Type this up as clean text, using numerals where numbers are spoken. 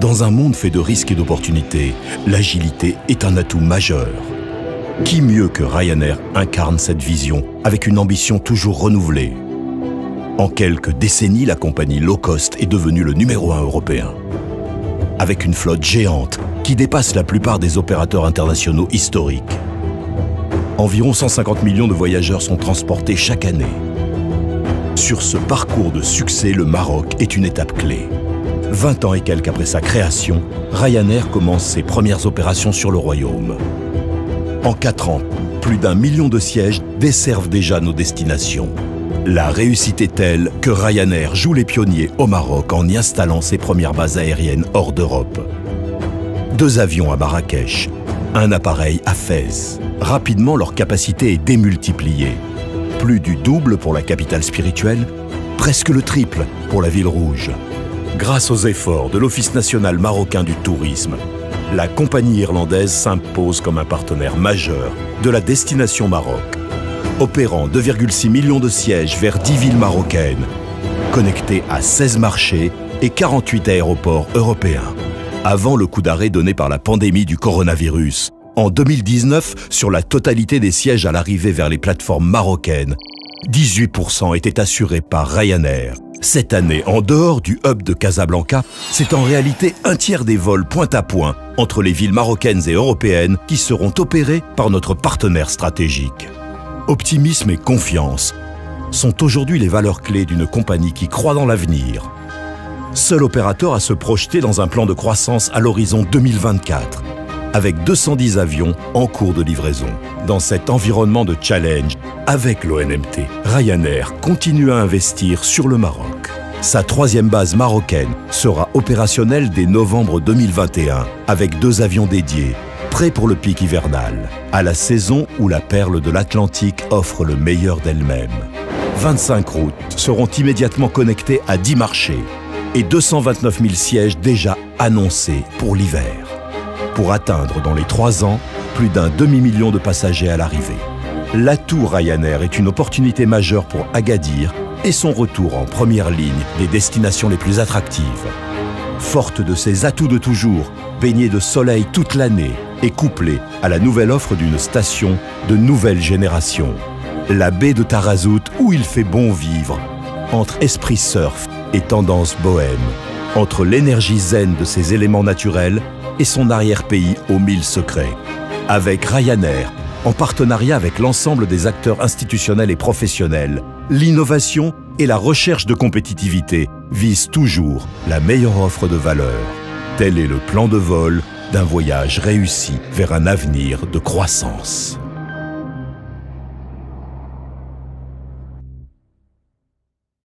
Dans un monde fait de risques et d'opportunités, l'agilité est un atout majeur. Qui mieux que Ryanair incarne cette vision avec une ambition toujours renouvelée? En quelques décennies, la compagnie low cost est devenue le numéro 1 européen. Avec une flotte géante qui dépasse la plupart des opérateurs internationaux historiques. Environ 150 millions de voyageurs sont transportés chaque année. Sur ce parcours de succès, le Maroc est une étape clé. 20 ans et quelques après sa création, Ryanair commence ses premières opérations sur le Royaume. En 4 ans, plus d'1 million de sièges desservent déjà nos destinations. La réussite est telle que Ryanair joue les pionniers au Maroc en y installant ses premières bases aériennes hors d'Europe. 2 avions à Marrakech, un appareil à Fès. Rapidement, leur capacité est démultipliée. Plus du double pour la capitale spirituelle, presque le triple pour la ville rouge. Grâce aux efforts de l'Office national marocain du tourisme, la compagnie irlandaise s'impose comme un partenaire majeur de la destination Maroc, opérant 2,6 millions de sièges vers 10 villes marocaines, connectés à 16 marchés et 48 aéroports européens. Avant le coup d'arrêt donné par la pandémie du coronavirus, en 2019, sur la totalité des sièges à l'arrivée vers les plateformes marocaines, 18% étaient assurés par Ryanair. Cette année, en dehors du hub de Casablanca, c'est en réalité un tiers des vols point à point entre les villes marocaines et européennes qui seront opérés par notre partenaire stratégique. Optimisme et confiance sont aujourd'hui les valeurs clés d'une compagnie qui croit dans l'avenir. Seul opérateur à se projeter dans un plan de croissance à l'horizon 2024, avec 210 avions en cours de livraison. Dans cet environnement de challenge, avec l'ONMT, Ryanair continue à investir sur le Maroc. Sa 3e base marocaine sera opérationnelle dès novembre 2021, avec 2 avions dédiés, prêts pour le pic hivernal, à la saison où la perle de l'Atlantique offre le meilleur d'elle-même. 25 routes seront immédiatement connectées à 10 marchés et 229 000 sièges déjà annoncés pour l'hiver, pour atteindre dans les 3 ans plus d'1 demi-million de passagers à l'arrivée. L'atout Ryanair est une opportunité majeure pour Agadir et son retour en première ligne des destinations les plus attractives. Forte de ses atouts de toujours, baignée de soleil toute l'année et couplée à la nouvelle offre d'une station de nouvelle génération, la baie de Tarazout où il fait bon vivre, entre esprit surf et tendance bohème, entre l'énergie zen de ses éléments naturels et son arrière-pays aux 1000 secrets. Avec Ryanair, en partenariat avec l'ensemble des acteurs institutionnels et professionnels, l'innovation et la recherche de compétitivité visent toujours la meilleure offre de valeur. Tel est le plan de vol d'un voyage réussi vers un avenir de croissance.